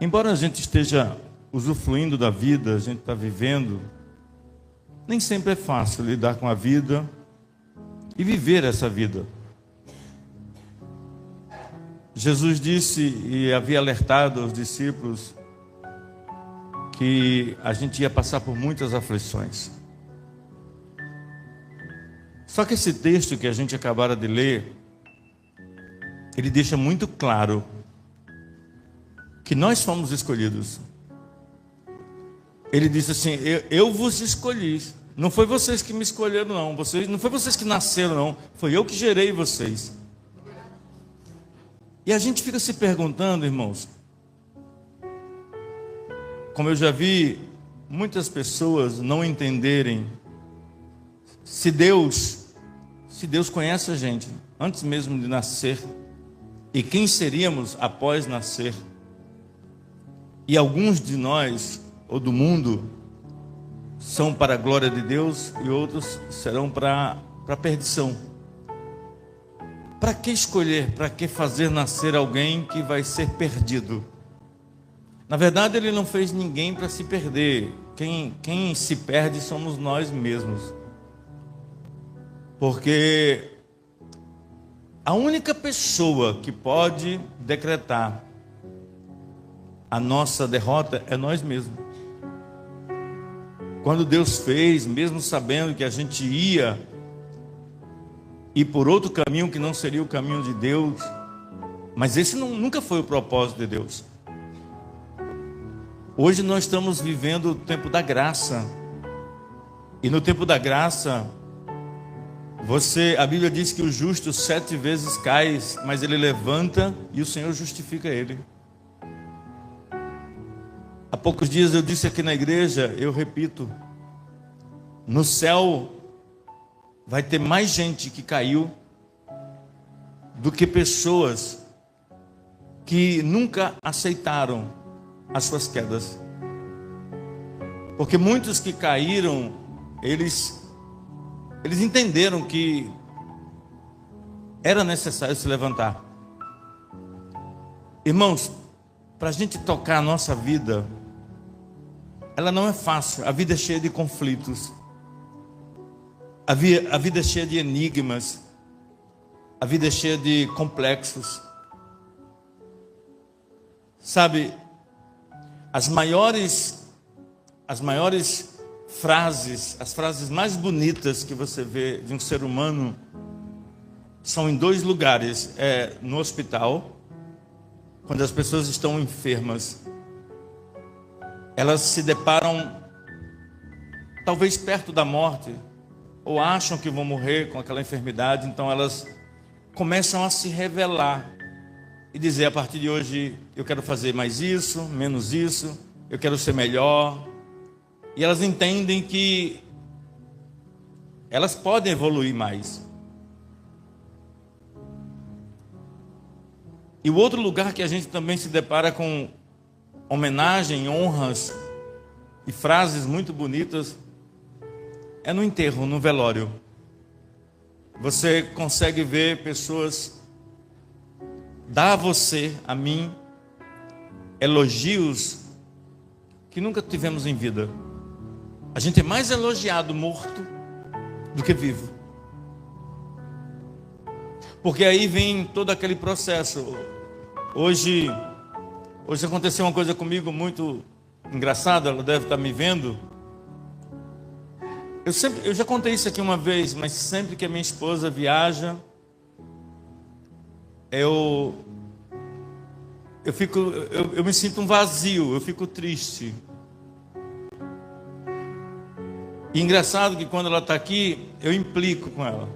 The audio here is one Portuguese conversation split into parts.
Embora a gente esteja usufruindo da vida, a gente está vivendo, nem sempre é fácil lidar com a vida e viver essa vida. Jesus disse e havia alertado aos discípulos que a gente ia passar por muitas aflições. Só que esse texto que a gente acabara de ler, ele deixa muito claro que nós fomos escolhidos. Ele disse assim: eu vos escolhi. Não foi vocês que me escolheram, não. Não foi vocês que nasceram, não. Foi eu que gerei vocês. E a gente fica se perguntando, irmãos, como eu já vi muitas pessoas não entenderem se Deus conhece a gente antes mesmo de nascer e quem seríamos após nascer. E alguns de nós, ou do mundo, são para a glória de Deus e outros serão para a perdição. Para que escolher, para que fazer nascer alguém que vai ser perdido? Na verdade, Ele não fez ninguém para se perder. Quem se perde somos nós mesmos. Porque a única pessoa que pode decretar a nossa derrota é nós mesmos. Quando Deus fez, mesmo sabendo que a gente ia ir por outro caminho que não seria o caminho de Deus, mas esse nunca foi o propósito de Deus. Hoje nós estamos vivendo o tempo da graça. E no tempo da graça, a Bíblia diz que o justo 7 vezes cai, mas ele levanta e o Senhor justifica ele. Há poucos dias eu disse aqui na igreja, eu repito, no céu vai ter mais gente que caiu do que pessoas que nunca aceitaram as suas quedas. Porque muitos que caíram, eles entenderam que era necessário se levantar. Irmãos, para a gente tocar a nossa vida, ela não é fácil. A vida é cheia de conflitos. A vida é cheia de enigmas. A vida é cheia de complexos. Sabe, as maiores frases, as frases mais bonitas que você vê de um ser humano são em 2 lugares. É no hospital, quando as pessoas estão enfermas. Elas se deparam talvez perto da morte, ou acham que vão morrer com aquela enfermidade, então elas começam a se revelar e dizer: a partir de hoje eu quero fazer mais isso, menos isso, eu quero ser melhor. E elas entendem que elas podem evoluir mais. E o outro lugar que a gente também se depara com homenagem, honras e frases muito bonitas é no enterro, no velório. Você consegue ver pessoas dar a você, a mim, elogios que nunca tivemos em vida. A gente é mais elogiado morto do que vivo. Porque aí vem todo aquele processo. Hoje aconteceu uma coisa comigo muito engraçada, ela deve estar me vendo. Eu já contei isso aqui uma vez, mas sempre que a minha esposa viaja, eu me sinto um vazio, eu fico triste. E engraçado que quando ela está aqui, eu implico com ela.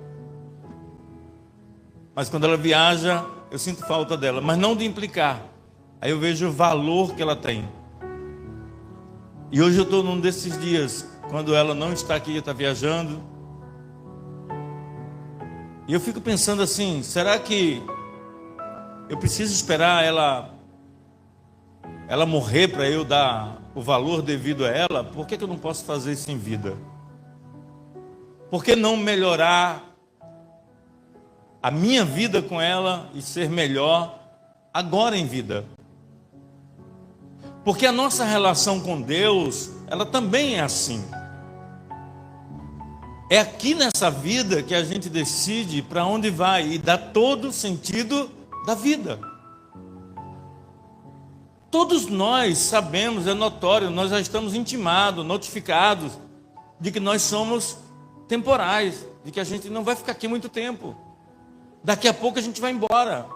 Mas quando ela viaja, eu sinto falta dela, mas não de implicar. Aí eu vejo o valor que ela tem. E hoje eu estou num desses dias, quando ela não está aqui, está viajando. E eu fico pensando assim, será que eu preciso esperar ela morrer para eu dar o valor devido a ela? Por que eu não posso fazer isso em vida? Por que não melhorar a minha vida com ela e ser melhor agora em vida? Porque a nossa relação com Deus, ela também é assim. É aqui nessa vida que a gente decide para onde vai e dá todo o sentido da vida. Todos nós sabemos, é notório, nós já estamos intimados, notificados de que nós somos temporais, de que a gente não vai ficar aqui muito tempo. Daqui a pouco a gente vai embora.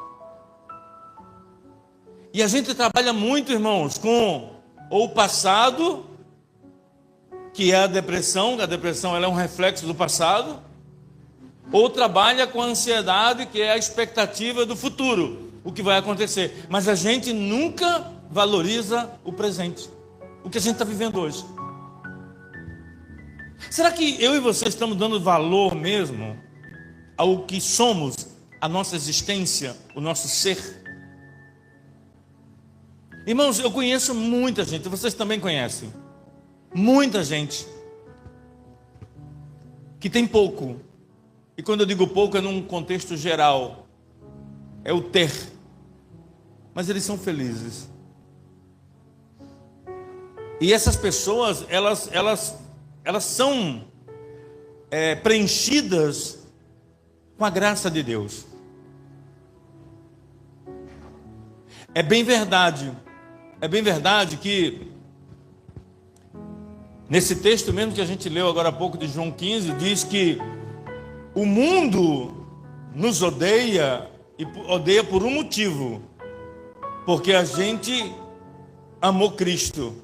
E a gente trabalha muito, irmãos, com ou o passado, que é a depressão ela é um reflexo do passado, ou trabalha com a ansiedade, que é a expectativa do futuro, o que vai acontecer. Mas a gente nunca valoriza o presente, o que a gente está vivendo hoje. Será que eu e você estamos dando valor mesmo ao que somos, a nossa existência, o nosso ser? Irmãos, eu conheço muita gente, vocês também conhecem, muita gente que tem pouco, e quando eu digo pouco é num contexto geral, é o ter, mas eles são felizes. E essas pessoas, elas são preenchidas com a graça de Deus. É bem verdade que nesse texto mesmo que a gente leu agora há pouco de João 15, diz que o mundo nos odeia e odeia por um motivo, porque a gente amou Cristo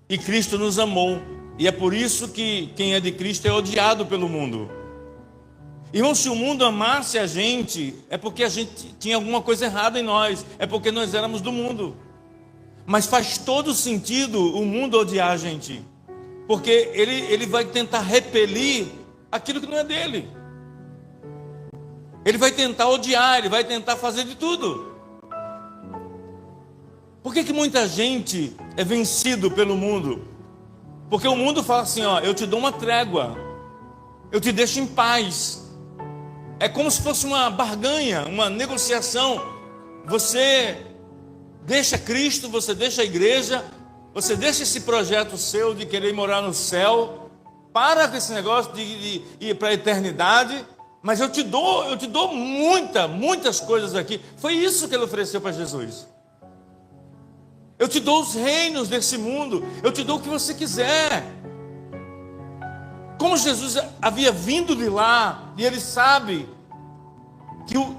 e Cristo nos amou, e é por isso que quem é de Cristo é odiado pelo mundo. Irmão, se o mundo amasse a gente, é porque a gente tinha alguma coisa errada em nós, é porque nós éramos do mundo. Mas faz todo sentido o mundo odiar a gente, porque ele vai tentar repelir aquilo que não é dele. Ele vai tentar odiar, ele vai tentar fazer de tudo. Por que muita gente é vencido pelo mundo? Porque o mundo fala assim, ó, eu te dou uma trégua, eu te deixo em paz. É como se fosse uma barganha, uma negociação. Você deixa Cristo, você deixa a igreja, você deixa esse projeto seu de querer morar no céu, para com esse negócio de ir para a eternidade, mas eu te dou muitas coisas aqui. Foi isso que ele ofereceu para Jesus. Eu te dou os reinos desse mundo, eu te dou o que você quiser. Como Jesus havia vindo de lá, e ele sabe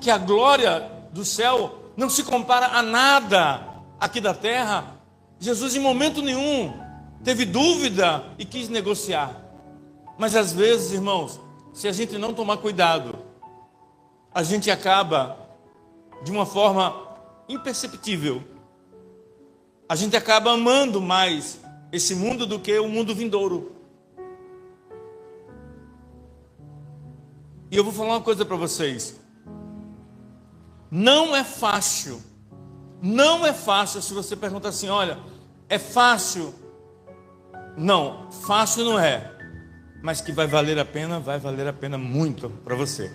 que a glória do céu não se compara a nada aqui da terra, Jesus em momento nenhum teve dúvida e quis negociar. Mas às vezes, irmãos, se a gente não tomar cuidado, a gente acaba de uma forma imperceptível. A gente acaba amando mais esse mundo do que o mundo vindouro. E eu vou falar uma coisa para vocês. Não é fácil se você pergunta assim, olha, é fácil? Não, fácil não é, mas que vai valer a pena muito para você.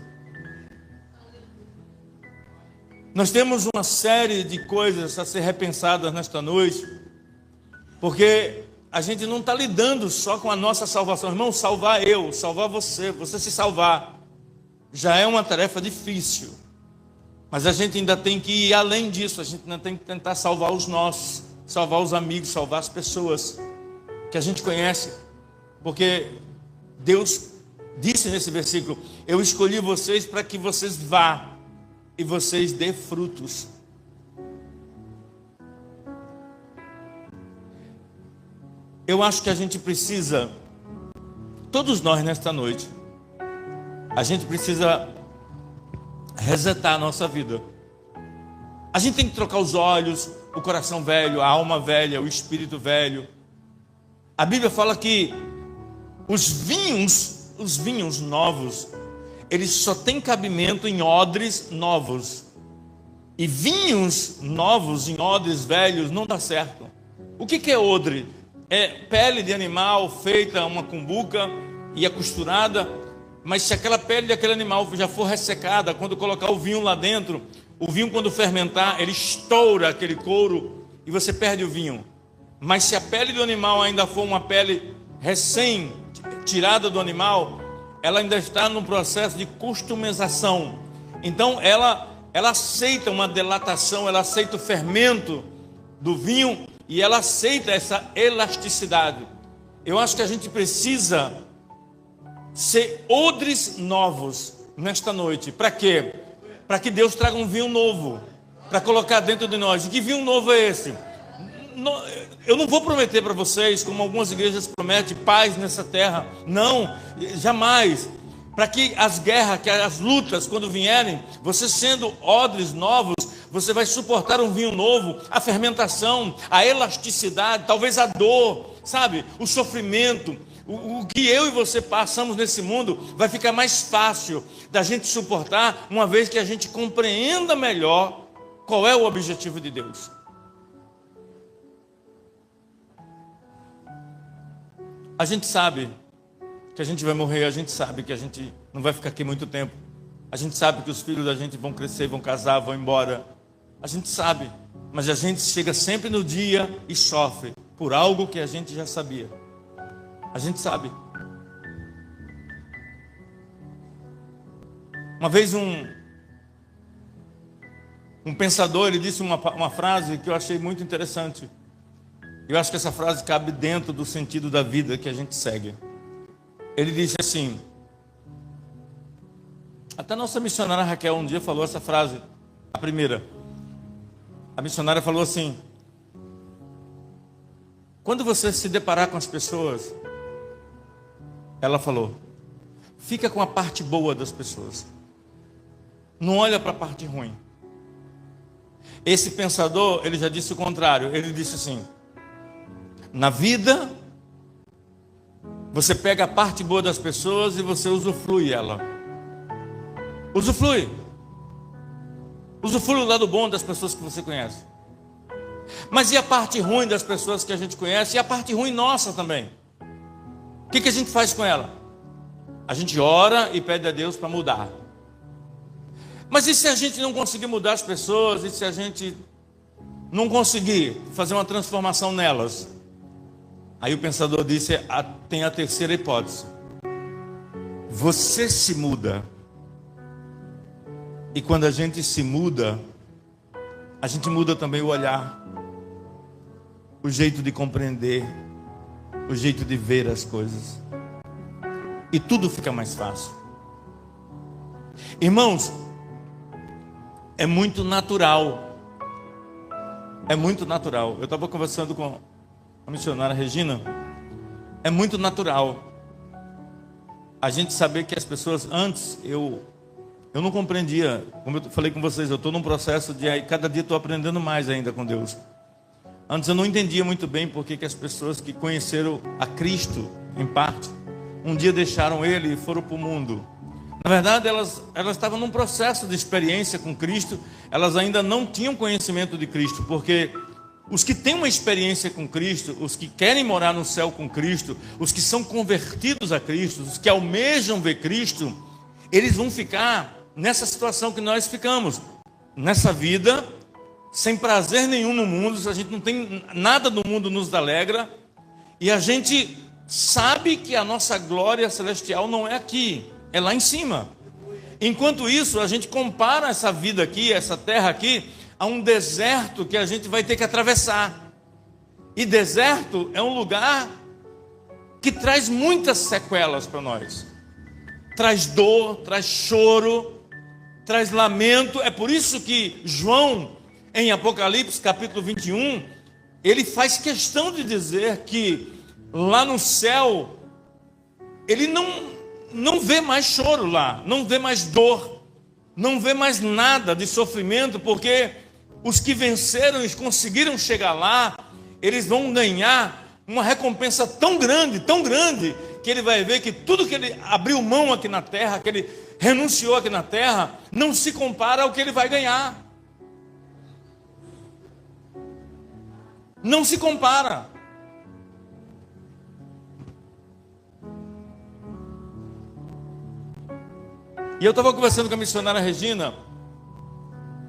Nós temos uma série de coisas a ser repensadas nesta noite, porque a gente não está lidando só com a nossa salvação. Irmão, salvar você se salvar, já é uma tarefa difícil. Mas a gente ainda tem que ir além disso, a gente ainda tem que tentar salvar os nossos, salvar os amigos, salvar as pessoas que a gente conhece. Porque Deus disse nesse versículo, eu escolhi vocês para que vocês vá e vocês dê frutos. Eu acho que a gente precisa, todos nós nesta noite, a gente precisa resetar a nossa vida. A gente tem que trocar os olhos, o coração velho, a alma velha, o espírito velho. A Bíblia fala que os vinhos novos, eles só têm cabimento em odres novos. E vinhos novos em odres velhos não dá certo. O que é odre? É pele de animal feita uma cumbuca e é costurada. Mas se aquela pele daquele animal já for ressecada, quando colocar o vinho lá dentro, o vinho quando fermentar, ele estoura aquele couro e você perde o vinho. Mas se a pele do animal ainda for uma pele recém tirada do animal, ela ainda está no processo de customização. Então ela aceita uma dilatação, ela aceita o fermento do vinho e ela aceita essa elasticidade. Eu acho que a gente precisa ser odres novos nesta noite. Para quê? Para que Deus traga um vinho novo para colocar dentro de nós. E que vinho novo é esse? Eu não vou prometer para vocês, como algumas igrejas prometem, paz nessa terra. Não, jamais. Para que as guerras, que as lutas, quando vierem, você sendo odres novos, você vai suportar um vinho novo, a fermentação, a elasticidade, talvez a dor, sabe? O sofrimento. O que eu e você passamos nesse mundo vai ficar mais fácil da gente suportar, uma vez que a gente compreenda melhor qual é o objetivo de Deus. A gente sabe que a gente vai morrer, a gente sabe que a gente não vai ficar aqui muito tempo. A gente sabe que os filhos da gente vão crescer, vão casar, vão embora. A gente sabe, mas a gente chega sempre no dia e sofre por algo que a gente já sabia. A gente sabe. Uma vez um pensador, ele disse uma frase que eu achei muito interessante. Eu acho que essa frase cabe dentro do sentido da vida que a gente segue. Ele disse assim, até a nossa missionária Raquel um dia falou essa frase, a primeira. A missionária falou assim: quando você se deparar com as pessoas, ela falou, fica com a parte boa das pessoas, não olha para a parte ruim. Esse pensador, ele já disse o contrário. Ele disse assim: na vida, você pega a parte boa das pessoas e você usufrui ela. Usufrui. Usufrui o lado bom das pessoas que você conhece. Mas e a parte ruim das pessoas que a gente conhece? E a parte ruim nossa também? O que a gente faz com ela? A gente ora e pede a Deus para mudar. Mas e se a gente não conseguir mudar as pessoas? E se a gente não conseguir fazer uma transformação nelas? Aí o pensador disse, tem a terceira hipótese. Você se muda. E quando a gente se muda, a gente muda também o olhar, o jeito de compreender, o jeito de ver as coisas. E tudo fica mais fácil. Irmãos, é muito natural. É muito natural. Eu estava conversando com a missionária Regina. É muito natural a gente saber que as pessoas, antes eu não compreendia, como eu falei com vocês, eu estou num processo de, cada dia estou aprendendo mais ainda com Deus. Antes eu não entendia muito bem porque que as pessoas que conheceram a Cristo, em parte, um dia deixaram Ele e foram para o mundo. Na verdade, elas estavam num processo de experiência com Cristo, elas ainda não tinham conhecimento de Cristo, porque os que têm uma experiência com Cristo, os que querem morar no céu com Cristo, os que são convertidos a Cristo, os que almejam ver Cristo, eles vão ficar nessa situação que nós ficamos, nessa vida, sem prazer nenhum no mundo, a gente não tem nada no mundo nos alegra, e a gente sabe que a nossa glória celestial não é aqui, é lá em cima. Enquanto isso, a gente compara essa vida aqui, essa terra aqui, a um deserto que a gente vai ter que atravessar. E deserto é um lugar que traz muitas sequelas para nós. Traz dor, traz choro, traz lamento. É por isso que João, em Apocalipse capítulo 21, ele faz questão de dizer que lá no céu, ele não vê mais choro lá, não vê mais dor, não vê mais nada de sofrimento, porque os que venceram e conseguiram chegar lá, eles vão ganhar uma recompensa tão grande, que ele vai ver que tudo que ele abriu mão aqui na terra, que ele renunciou aqui na terra, não se compara ao que ele vai ganhar. Não se compara. E eu estava conversando com a missionária Regina,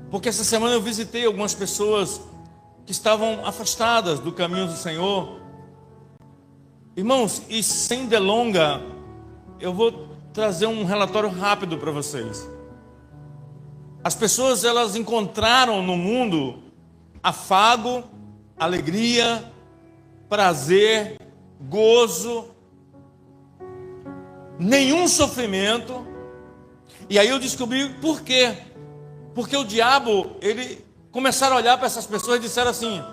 porque essa semana eu visitei algumas pessoas que estavam afastadas do caminho do Senhor. Irmãos, e sem delonga, eu vou trazer um relatório rápido para vocês. As pessoas, elas encontraram no mundo afago, alegria, prazer, gozo, nenhum sofrimento. E aí eu descobri por quê. Porque o diabo, ele começaram a olhar para essas pessoas e disseram assim,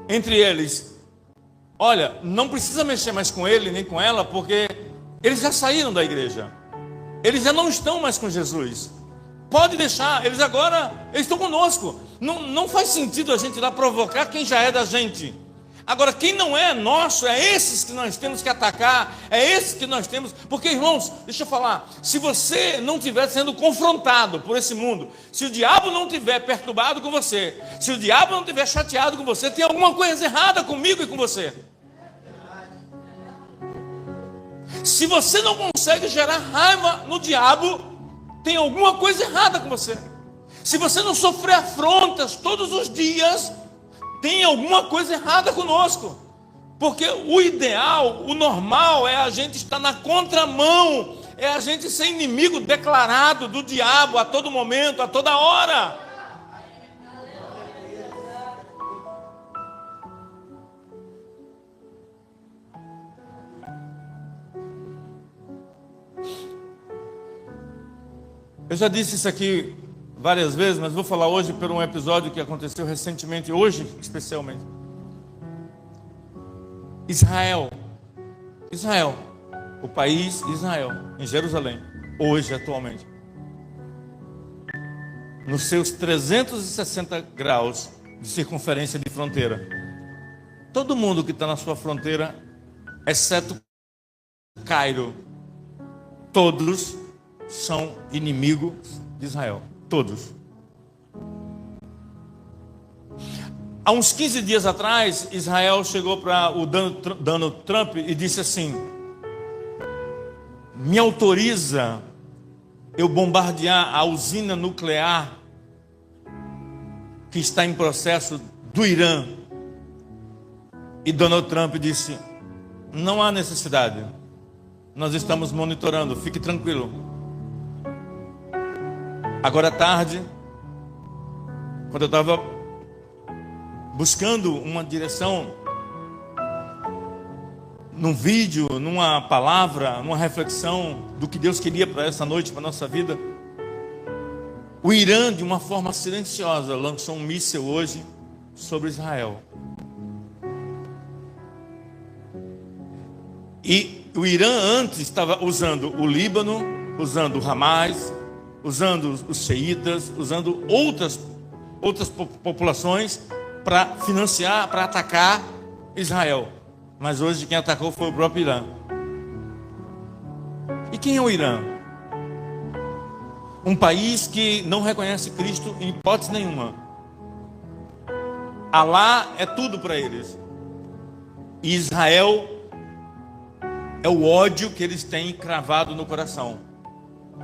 entre eles: olha, não precisa mexer mais com ele nem com ela, porque eles já saíram da igreja, eles já não estão mais com Jesus. Pode deixar, eles estão conosco. Não faz sentido a gente ir lá provocar quem já é da gente. Agora, quem não é nosso, é esses que nós temos que atacar, é esses que nós temos, porque, irmãos, deixa eu falar, se você não estiver sendo confrontado por esse mundo, se o diabo não estiver perturbado com você, se o diabo não estiver chateado com você, tem alguma coisa errada comigo e com você. Se você não consegue gerar raiva no diabo, tem alguma coisa errada com você. Se você não sofrer afrontas todos os dias, tem alguma coisa errada conosco. Porque o ideal, o normal é a gente estar na contramão, é a gente ser inimigo declarado do diabo a todo momento, a toda hora. Eu já disse isso aqui várias vezes, mas vou falar hoje por um episódio que aconteceu recentemente, hoje especialmente. Israel, o país Israel, em Jerusalém, hoje atualmente, nos seus 360 graus de circunferência de fronteira, todo mundo que está na sua fronteira, exceto Cairo, todos são inimigos de Israel. Todos. Há uns 15 dias atrás, Israel chegou para o Donald Trump e disse assim: me autoriza eu bombardear a usina nuclear que está em processo do Irã. E Donald Trump disse: não há necessidade, nós estamos monitorando, fique tranquilo. Agora à tarde, quando eu estava buscando uma direção num vídeo, numa palavra, numa reflexão do que Deus queria para essa noite, para a nossa vida, o Irã, de uma forma silenciosa, lançou um míssil hoje sobre Israel. E o Irã antes estava usando o Líbano, usando o Hamas, usando os xiitas, usando outras populações para financiar, para atacar Israel. Mas hoje quem atacou foi o próprio Irã. E quem é o Irã? Um país que não reconhece Cristo em hipótese nenhuma. Alá é tudo para eles. E Israel é o ódio que eles têm cravado no coração.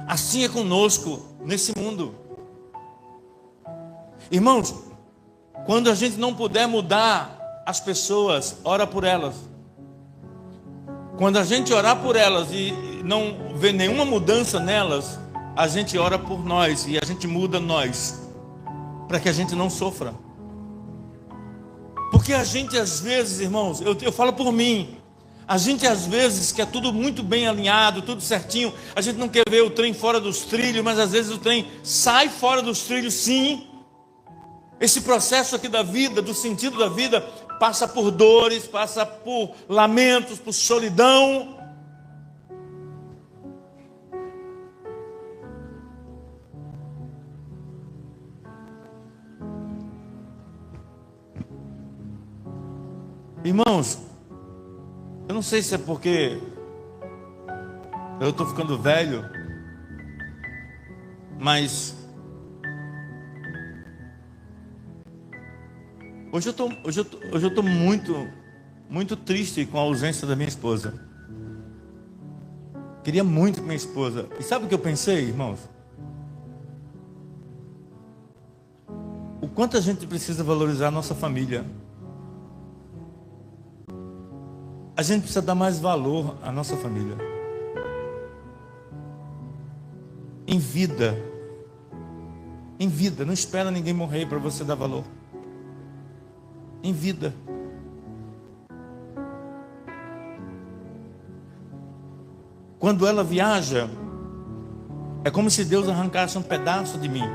Assim é conosco nesse mundo. Irmãos, quando a gente não puder mudar as pessoas, ora por elas. Quando a gente orar por elas e não ver nenhuma mudança nelas, a gente ora por nós e a gente muda nós, para que a gente não sofra. Porque a gente às vezes, irmãos, eu falo por mim, a gente às vezes quer tudo muito bem alinhado, tudo certinho, a gente não quer ver o trem fora dos trilhos, mas às vezes o trem sai fora dos trilhos sim. Esse processo aqui da vida, do sentido da vida, passa por dores, passa por lamentos, por solidão. Irmãos, eu não sei se é porque eu estou ficando velho, mas hoje eu estou muito triste com a ausência da minha esposa. Queria muito com minha esposa. E sabe o que eu pensei, irmãos? O quanto a gente precisa valorizar a nossa família. A gente precisa dar mais valor à nossa família. Em vida. Em vida. Não espera ninguém morrer para você dar valor. Em vida. Quando ela viaja, é como se Deus arrancasse um pedaço de mim.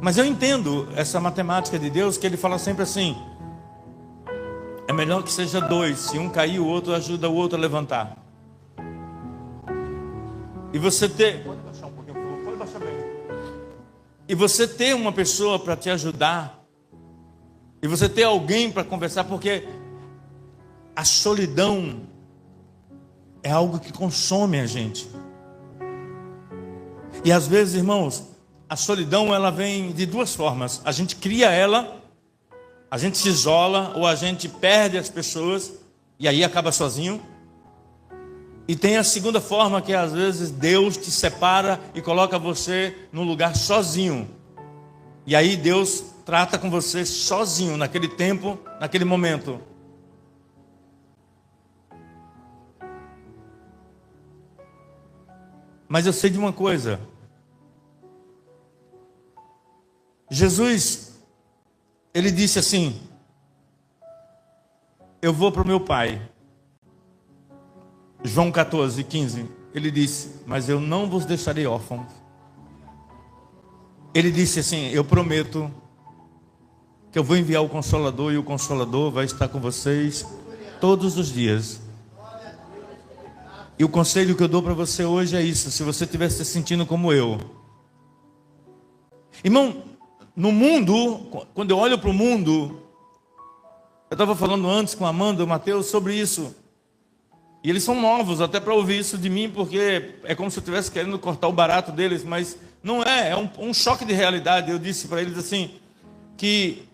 Mas eu entendo essa matemática de Deus, que Ele fala sempre assim: é melhor que seja dois. Se um cair, o outro ajuda o outro a levantar. E você ter... Pode baixar um pouquinho, por favor. Pode baixar bem. E você ter uma pessoa para te ajudar. E você ter alguém para conversar, porque a solidão é algo que consome a gente. E às vezes, irmãos, a solidão ela vem de duas formas. A gente cria ela, a gente se isola, ou a gente perde as pessoas e aí acaba sozinho. E tem a segunda forma, que às vezes Deus te separa e coloca você num lugar sozinho. E aí Deus trata com você sozinho, naquele tempo, naquele momento. Mas eu sei de uma coisa. Jesus, Ele disse assim: eu vou para o meu Pai. João 14, 15. Ele disse: mas eu não vos deixarei órfãos. Ele disse assim: eu prometo que eu vou enviar o Consolador, e o Consolador vai estar com vocês todos os dias. E o conselho que eu dou para você hoje é isso: se você estiver se sentindo como eu, irmão, no mundo, quando eu olho para o mundo, eu estava falando antes com a Amanda e o Mateus sobre isso, e eles são novos até para ouvir isso de mim, porque é como se eu estivesse querendo cortar o barato deles, mas não é, um choque de realidade. Eu disse para eles assim, que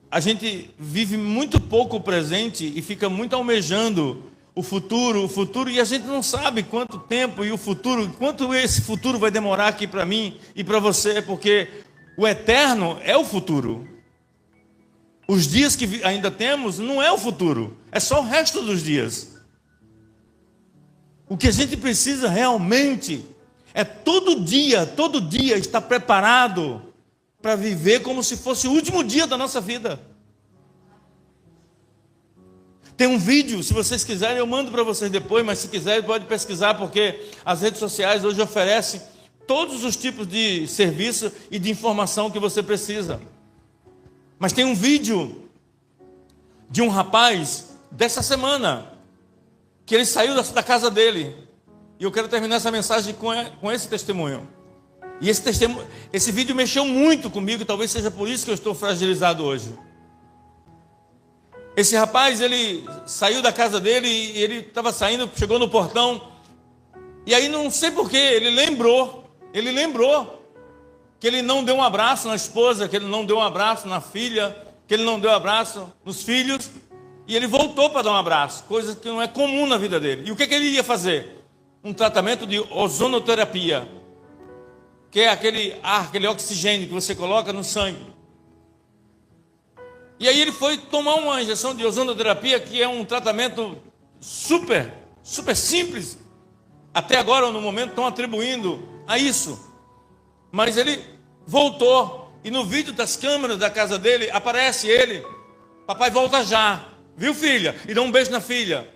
a gente vive muito pouco o presente e fica muito almejando o futuro, e a gente não sabe quanto tempo e o futuro, quanto esse futuro vai demorar aqui para mim e para você, porque o eterno é o futuro. Os dias que ainda temos não é o futuro, é só o resto dos dias. O que a gente precisa realmente é todo dia estar preparado para viver como se fosse o último dia da nossa vida. Tem um vídeo, se vocês quiserem, eu mando para vocês depois, mas se quiserem pode pesquisar, porque as redes sociais hoje oferecem todos os tipos de serviço e de informação que você precisa. Mas tem um vídeo de um rapaz dessa semana, que ele saiu da casa dele, e eu quero terminar essa mensagem com esse testemunho. E esse vídeo mexeu muito comigo, talvez seja por isso que eu estou fragilizado hoje. Esse rapaz, ele saiu da casa dele, e ele estava saindo, chegou no portão, e aí não sei porquê, ele lembrou que ele não deu um abraço na esposa, que ele não deu um abraço na filha, que ele não deu um abraço nos filhos, e ele voltou para dar um abraço, coisa que não é comum na vida dele. E o que ele ia fazer? Um tratamento de ozonoterapia, que é aquele ar, aquele oxigênio que você coloca no sangue. E aí ele foi tomar uma injeção de ozonoterapia, que é um tratamento super simples. Até agora, no momento, estão atribuindo a isso. Mas ele voltou, e no vídeo das câmeras da casa dele, aparece ele: papai, volta já, viu, filha? E dá um beijo na filha.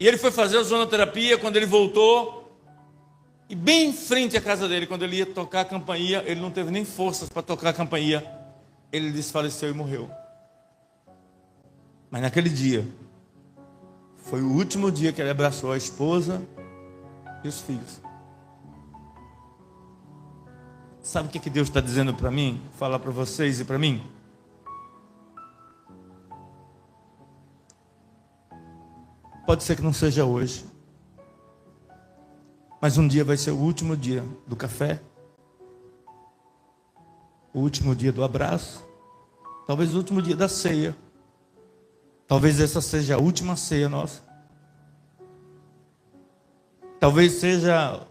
E ele foi fazer a ozonoterapia. Quando ele voltou, e bem em frente à casa dele, quando ele ia tocar a campainha, ele não teve nem forças para tocar a campainha, ele desfaleceu e morreu. Mas naquele dia, foi o último dia que ele abraçou a esposa e os filhos. Sabe o que Deus está dizendo para mim? Falar para vocês e para mim? Pode ser que não seja hoje, mas um dia vai ser o último dia do café, o último dia do abraço, talvez o último dia da ceia. Talvez essa seja a última ceia nossa. Talvez seja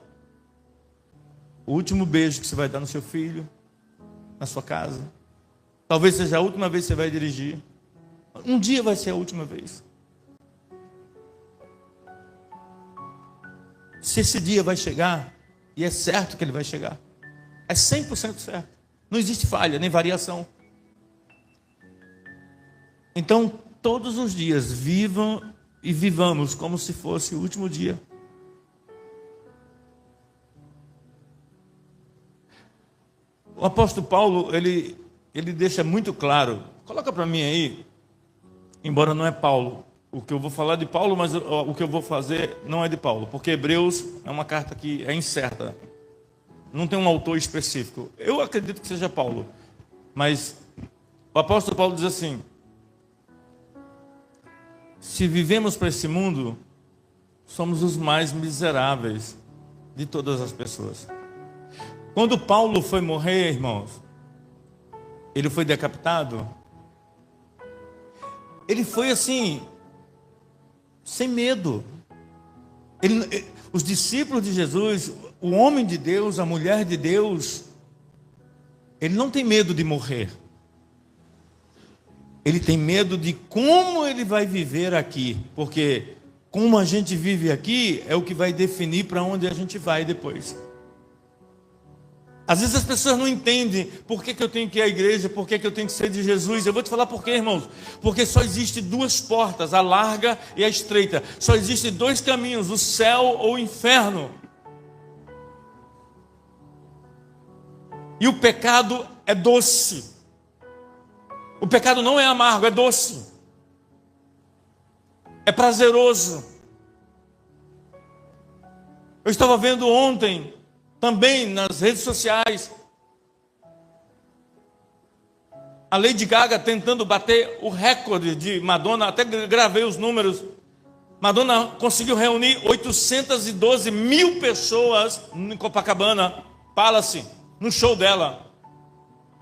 o último beijo que você vai dar no seu filho, na sua casa. Talvez seja a última vez que você vai dirigir. Um dia vai ser a última vez. Se esse dia vai chegar, e é certo que ele vai chegar, é 100% certo. Não existe falha, nem variação. Então, todos os dias, vivam e vivamos como se fosse o último dia. O apóstolo Paulo, ele deixa muito claro, coloca para mim aí, embora não é Paulo, o que eu vou falar de Paulo, mas o que eu vou fazer não é de Paulo, porque Hebreus é uma carta que é incerta, não tem um autor específico. Eu acredito que seja Paulo, mas o apóstolo Paulo diz assim: se vivemos para esse mundo, somos os mais miseráveis de todas as pessoas. Quando Paulo foi morrer, irmãos, ele foi decapitado. Ele foi assim, sem medo. Os discípulos de Jesus, o homem de Deus, a mulher de Deus, ele não tem medo de morrer. Ele tem medo de como ele vai viver aqui, porque como a gente vive aqui é o que vai definir para onde a gente vai depois. Às vezes as pessoas não entendem por que eu tenho que ir à igreja, por que eu tenho que ser de Jesus. Eu vou te falar por quê, irmãos. Porque só existe duas portas, a larga e a estreita. Só existem dois caminhos, o céu ou o inferno. E o pecado é doce. O pecado não é amargo, é doce. É prazeroso. Eu estava vendo ontem, também nas redes sociais, a Lady Gaga tentando bater o recorde de Madonna. Até gravei os números. Madonna conseguiu reunir 812 mil pessoas em Copacabana Palace, no show dela.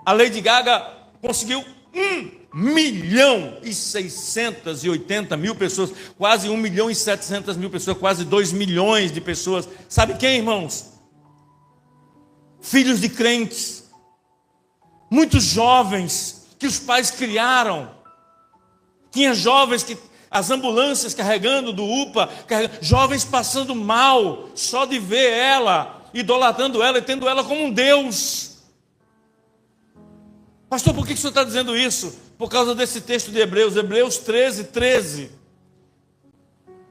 A Lady Gaga conseguiu 1.680.000 pessoas, quase 1.700.000 pessoas, quase 2 milhões de pessoas. Sabe quem, irmãos? Filhos de crentes, muitos jovens que os pais criaram. Tinha jovens que as ambulâncias carregando do UPA, jovens passando mal só de ver ela, idolatrando ela e tendo ela como um Deus. Pastor, por que o senhor está dizendo isso? Por causa desse texto de Hebreus, Hebreus 13.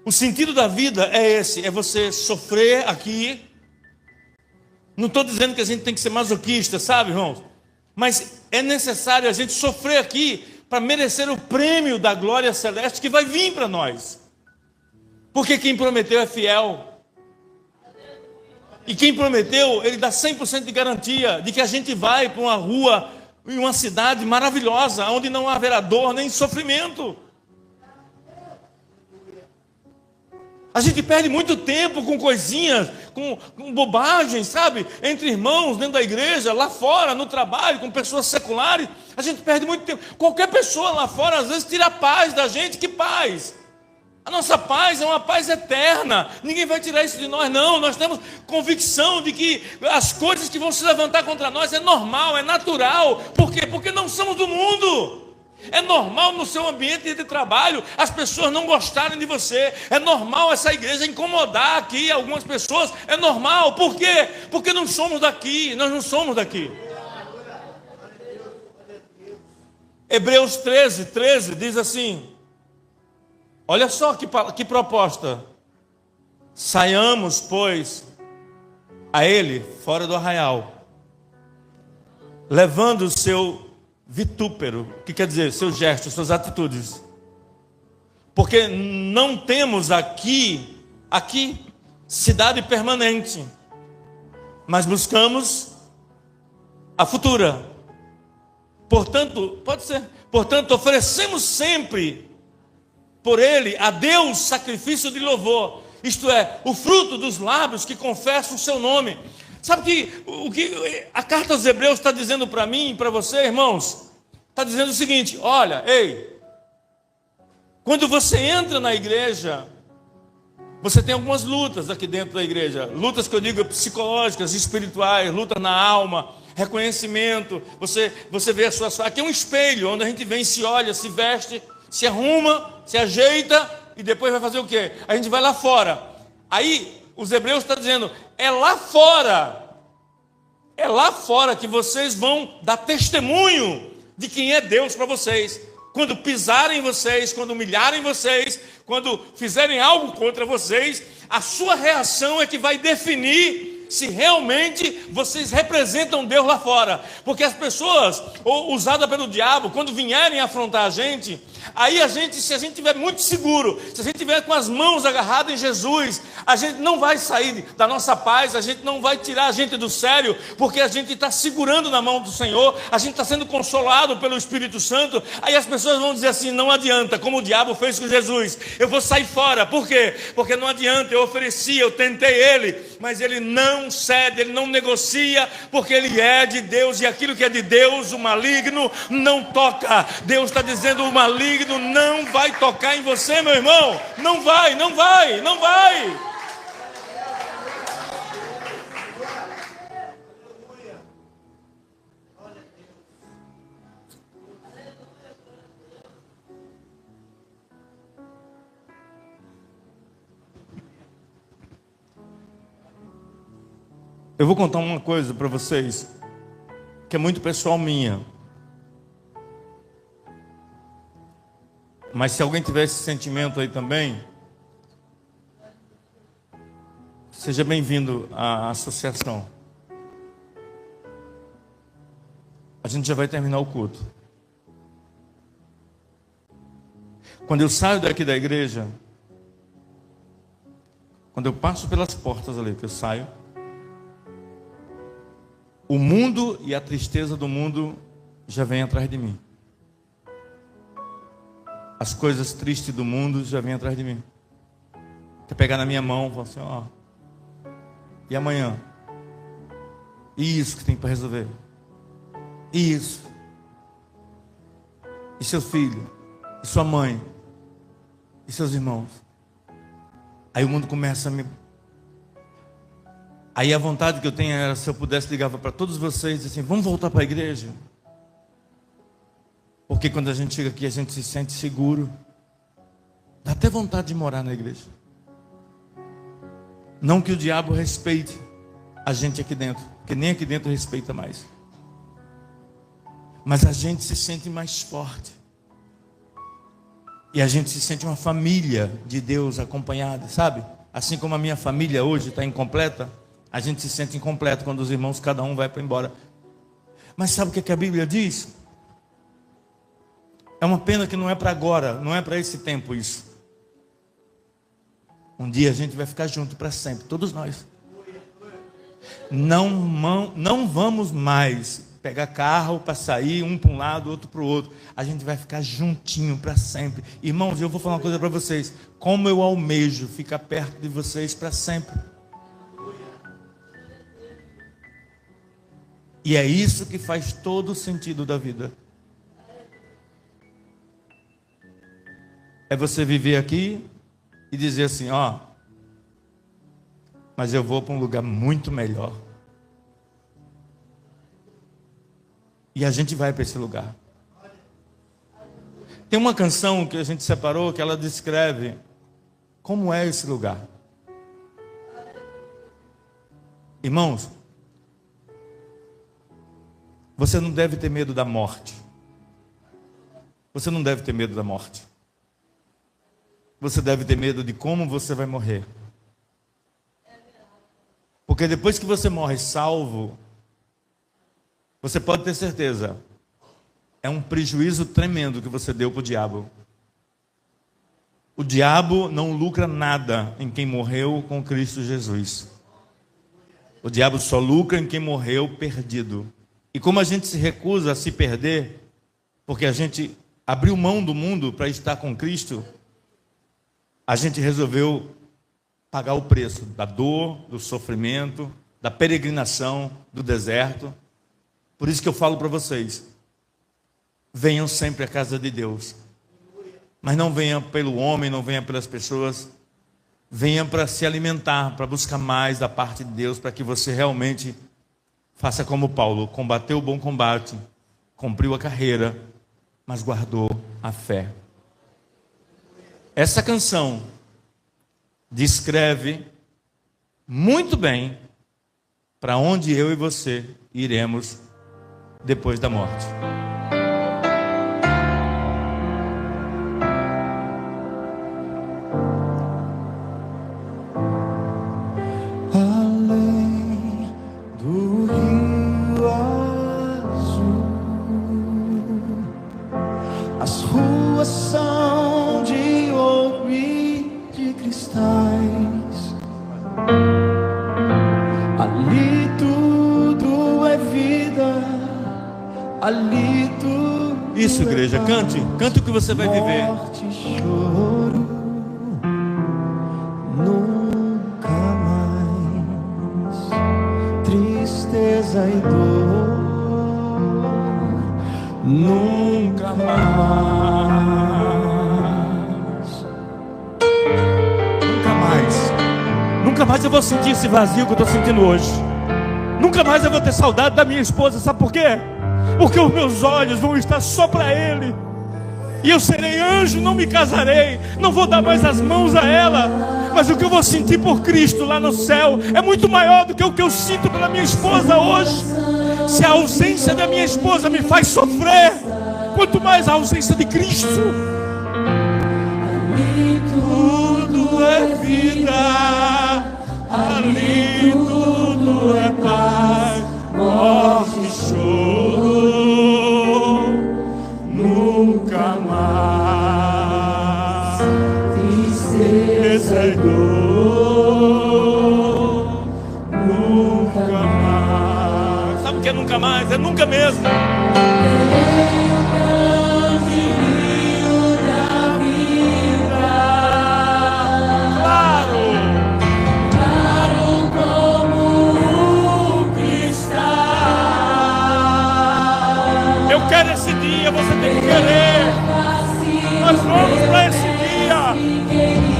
O sentido da vida é esse, é você sofrer aqui. Não estou dizendo que a gente tem que ser masoquista, sabe, irmãos? Mas é necessário a gente sofrer aqui para merecer o prêmio da glória celeste que vai vir para nós. Porque quem prometeu é fiel. E quem prometeu, ele dá 100% de garantia de que a gente vai para uma rua, em uma cidade maravilhosa, onde não haverá dor nem sofrimento. A gente perde muito tempo com coisinhas, com bobagens, sabe? Entre irmãos, dentro da igreja, lá fora, no trabalho, com pessoas seculares. A gente perde muito tempo. Qualquer pessoa lá fora, às vezes, tira a paz da gente. Que paz? A nossa paz é uma paz eterna. Ninguém vai tirar isso de nós, não. Nós temos convicção de que as coisas que vão se levantar contra nós é normal, é natural. Por quê? Porque não somos do mundo. É normal no seu ambiente de trabalho as pessoas não gostarem de você. É normal essa igreja incomodar aqui algumas pessoas. É normal. Por quê? Porque não somos daqui. Nós não somos daqui. Hebreus 13 diz assim. Olha só que proposta. Saiamos, pois, a ele fora do arraial, levando o seu vitúpero, que quer dizer, seus gestos, suas atitudes, porque não temos aqui cidade permanente, mas buscamos a futura. Portanto, oferecemos sempre por ele a Deus sacrifício de louvor, isto é, o fruto dos lábios que confessam o seu nome. Sabe o que a carta aos Hebreus está dizendo para mim e para você, irmãos? Está dizendo o seguinte: olha, quando você entra na igreja, você tem algumas lutas aqui dentro da igreja. Lutas que eu digo psicológicas, espirituais, lutas na alma, reconhecimento. Você vê a sua... Aqui é um espelho onde a gente vem, se olha, se veste, se arruma, se ajeita e depois vai fazer o quê? A gente vai lá fora. Aí os hebreus estão dizendo, é lá fora que vocês vão dar testemunho de quem é Deus para vocês. Quando pisarem vocês, quando humilharem vocês, quando fizerem algo contra vocês, a sua reação é que vai definir se realmente vocês representam Deus lá fora. Porque as pessoas, usadas pelo diabo, quando vierem afrontar a gente, aí se a gente estiver muito seguro, se a gente estiver com as mãos agarradas em Jesus, a gente não vai sair da nossa paz, a gente não vai tirar a gente do sério, porque a gente está segurando na mão do Senhor, a gente está sendo consolado pelo Espírito Santo. Aí as pessoas vão dizer assim, não adianta, como o diabo fez com Jesus, eu vou sair fora. Por quê? Porque não adianta, eu ofereci, eu tentei ele, mas ele não cede, ele não negocia, porque ele é de Deus, e aquilo que é de Deus, o maligno não toca. Deus está dizendo, o maligno não vai tocar em você, meu irmão, não vai. Eu vou contar uma coisa para vocês, que é muito pessoal minha. Mas se alguém tiver esse sentimento aí também, seja bem-vindo à associação. A gente já vai terminar o culto. Quando eu saio daqui da igreja, quando eu passo pelas portas ali, que eu saio, o mundo e a tristeza do mundo já vem atrás de mim. As coisas tristes do mundo já vêm atrás de mim. Quer pegar na minha mão e falar assim, ó, e amanhã? E isso que tem para resolver? E isso? E seu filho? E sua mãe? E seus irmãos? Aí o mundo começa a me... Aí a vontade que eu tenho era, se eu pudesse ligar para todos vocês e dizer assim, vamos voltar para a igreja. Porque quando a gente chega aqui, a gente se sente seguro. Dá até vontade de morar na igreja. Não que o diabo respeite a gente aqui dentro, porque nem aqui dentro respeita mais. Mas a gente se sente mais forte. E a gente se sente uma família de Deus acompanhada, sabe? Assim como a minha família hoje está incompleta, a gente se sente incompleto quando os irmãos, cada um vai para embora. Mas sabe o que a Bíblia diz? É uma pena que não é para agora, não é para esse tempo isso. Um dia a gente vai ficar junto para sempre, todos nós. Não vamos mais pegar carro para sair, um para um lado, outro para o outro. A gente vai ficar juntinho para sempre. Irmãos, eu vou falar uma coisa para vocês. Como eu almejo ficar perto de vocês para sempre. E é isso que faz todo o sentido da vida. É você viver aqui e dizer assim, ó, mas eu vou para um lugar muito melhor. E a gente vai para esse lugar. Tem uma canção que a gente separou que ela descreve como é esse lugar. Irmãos, você não deve ter medo da morte. Você não deve ter medo da morte. Você deve ter medo de como você vai morrer. Porque depois que você morre salvo, você pode ter certeza, é um prejuízo tremendo que você deu para o diabo. O diabo não lucra nada em quem morreu com Cristo Jesus. O diabo só lucra em quem morreu perdido. E como a gente se recusa a se perder, porque a gente abriu mão do mundo para estar com Cristo, a gente resolveu pagar o preço da dor, do sofrimento, da peregrinação, do deserto. Por isso que eu falo para vocês, venham sempre à casa de Deus. Mas não venham pelo homem, não venham pelas pessoas. Venha para se alimentar, para buscar mais da parte de Deus, para que você realmente faça como Paulo, combateu o bom combate, cumpriu a carreira, mas guardou a fé. essa canção descreve muito bem para onde eu e você iremos depois da morte. Além do rio azul, as ruas são de ouro e de cristais. Ali tudo é vida, ali tudo Isso, igreja, cante o que você vai viver. morte e choro, nunca mais tristeza e dor, nunca mais. Nunca mais eu vou sentir esse vazio que eu estou sentindo hoje. Nunca mais eu vou ter saudade da minha esposa. Sabe por quê? Porque os meus olhos vão estar só para Ele. E eu serei anjo, não me casarei. Não vou dar mais as mãos a ela. Mas o que eu vou sentir por Cristo lá no céu é muito maior do que o que eu sinto pela minha esposa hoje. Se a ausência da minha esposa me faz sofrer, quanto mais a ausência de Cristo. Tudo é vida, ali tudo é paz, morte e choro, nunca mais tristeza e dor, nunca mais. Sabe o que é nunca mais? É nunca mesmo. Esse dia você tem que querer. Nós vamos para esse dia,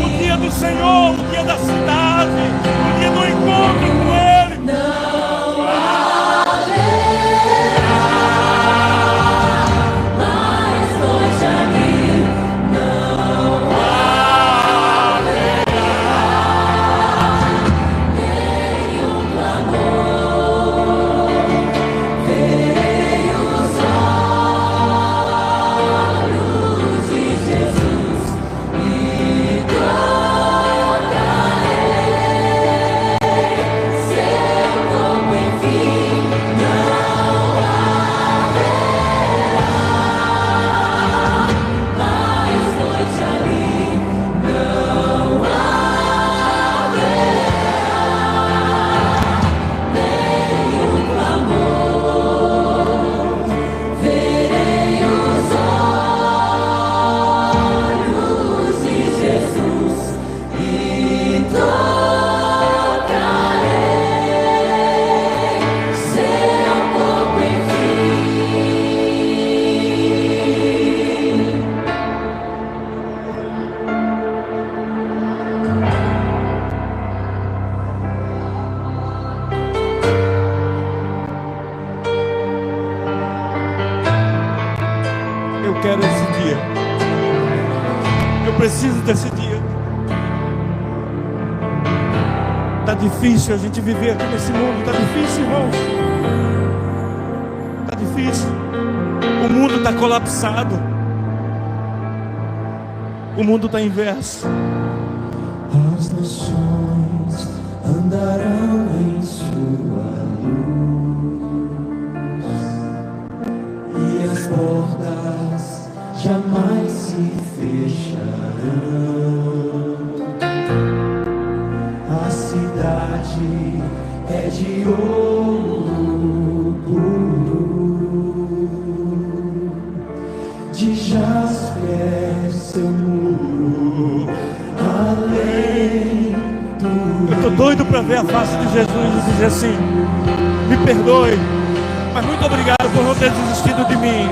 o dia do Senhor, o dia da cidade, o dia do encontro com Ele. Não haverá mais noite aqui, não haverá nenhum clamor. Verei os olhos de Jesus e cantarei seu nome, enfim, não haverá mais noite ali, não haverá nenhum clamor. Verei os olhos de Jesus e tocarei seu corpo, enfim. Eu quero esse dia. Eu preciso desse dia. Tá difícil a gente viver aqui nesse mundo. Tá difícil, irmão. Tá difícil. O mundo tá colapsado. O mundo tá inverso. As nações andarão em sua luz e as portas jamais se fecharão. A cidade é de ouro puro, de jaspe é seu muro, além do Eu tô doido para ver a face de Jesus e dizer assim: me perdoe, mas muito obrigado por não ter desistido de mim.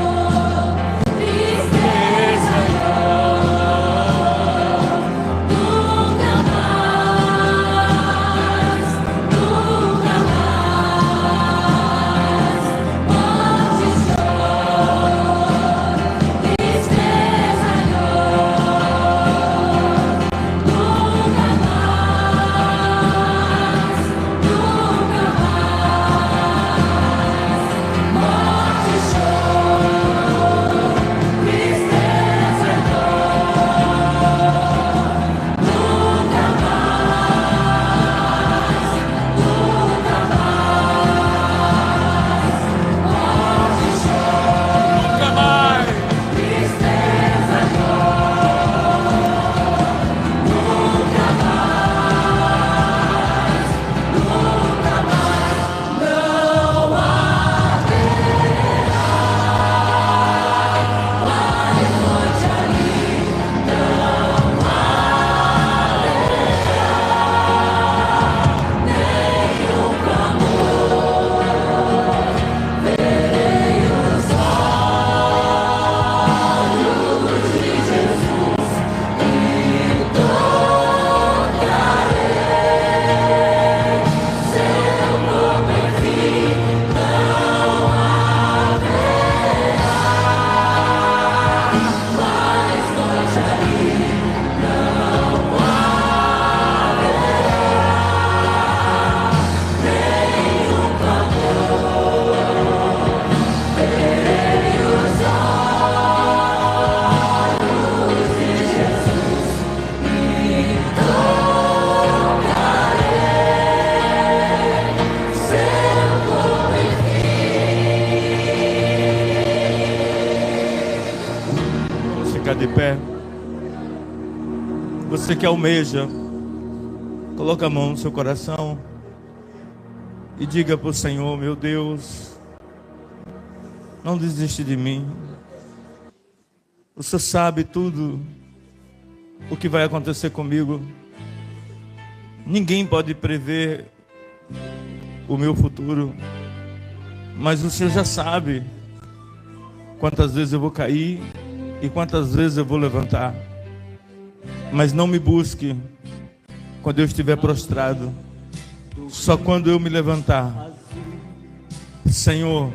ficar de pé. Você que almeja, coloca a mão no seu coração e diga para o Senhor: meu Deus, não desiste de mim. O Senhor sabe tudo o que vai acontecer comigo. Ninguém pode prever o meu futuro, mas o Senhor já sabe quantas vezes eu vou cair e quantas vezes eu vou levantar. Mas não me busque quando eu estiver prostrado, só quando eu me levantar. Senhor,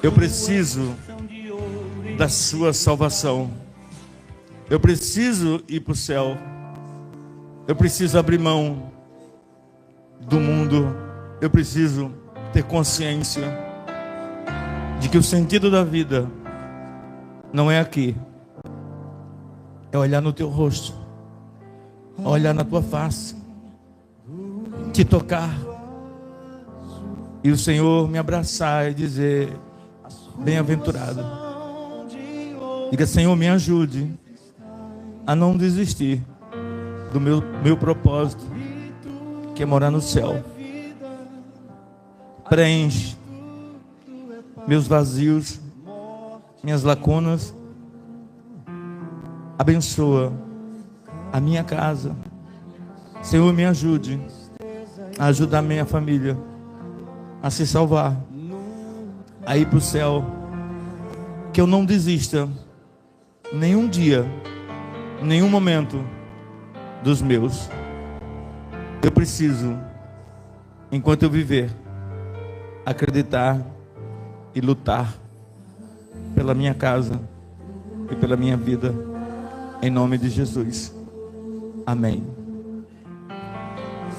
eu preciso da sua salvação. Eu preciso ir para o céu. Eu preciso abrir mão do mundo. Eu preciso ter consciência de que o sentido da vida não é aqui. É olhar no teu rosto, olhar na tua face, te tocar e o Senhor me abraçar e dizer: bem-aventurado. Diga: Senhor, me ajude a não desistir do meu propósito, que é morar no céu. Preenche meus vazios, minhas lacunas. Abençoa a minha casa. Senhor, me ajude a ajudar a minha família a se salvar, a ir para o céu. Que eu não desista nenhum dia, nenhum momento dos meus. Eu preciso, enquanto eu viver, acreditar e lutar pela minha casa e pela minha vida, em nome de Jesus. Amém.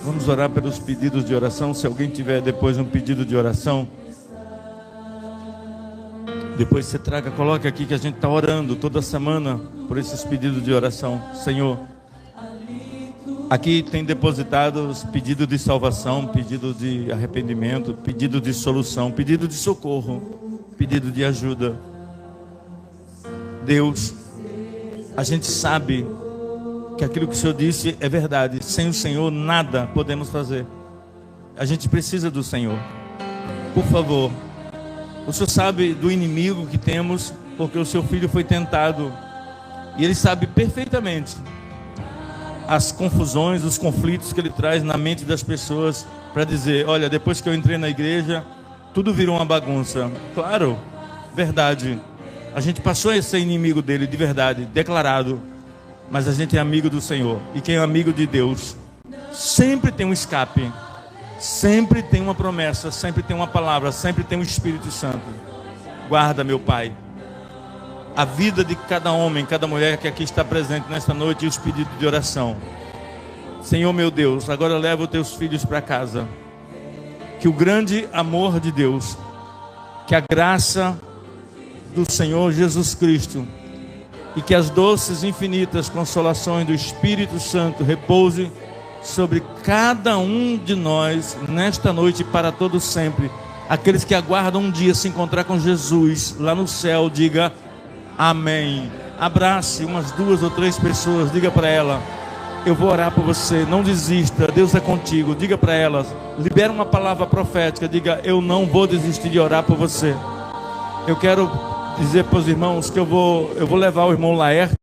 Vamos orar pelos pedidos de oração. Se alguém tiver depois um pedido de oração, depois você traga, coloque aqui, que a gente está orando toda semana por esses pedidos de oração. Senhor, aqui tem depositado os pedidos de salvação, pedido de arrependimento, pedido de solução, pedido de socorro, pedido de ajuda. Deus, a gente sabe que aquilo que o Senhor disse é verdade. Sem o Senhor nada podemos fazer. A gente precisa do Senhor. Por favor, o Senhor sabe do inimigo que temos, porque o seu filho foi tentado e ele sabe perfeitamente as confusões, os conflitos que ele traz na mente das pessoas, para dizer: olha, depois que eu entrei na igreja, tudo virou uma bagunça. Claro, verdade. A gente passou a ser inimigo dele de verdade, declarado. Mas a gente é amigo do Senhor. E quem é amigo de Deus sempre tem um escape, sempre tem uma promessa, sempre tem uma palavra, sempre tem um Espírito Santo. Guarda, meu Pai, a vida de cada homem, cada mulher que aqui está presente nesta noite e os pedidos de oração. Senhor, meu Deus, agora leva os teus filhos para casa. Que o grande amor de Deus, que a graça do Senhor Jesus Cristo e que as doces e infinitas consolações do Espírito Santo repouse sobre cada um de nós nesta noite e para todo sempre. Aqueles que aguardam um dia se encontrar com Jesus lá no céu, diga amém. Abrace umas 2 ou 3 pessoas, diga para ela: eu vou orar por você, não desista, Deus é contigo. Diga para elas, libera uma palavra profética, diga: eu não vou desistir de orar por você. Eu quero dizer para os irmãos que eu vou levar o irmão Laerte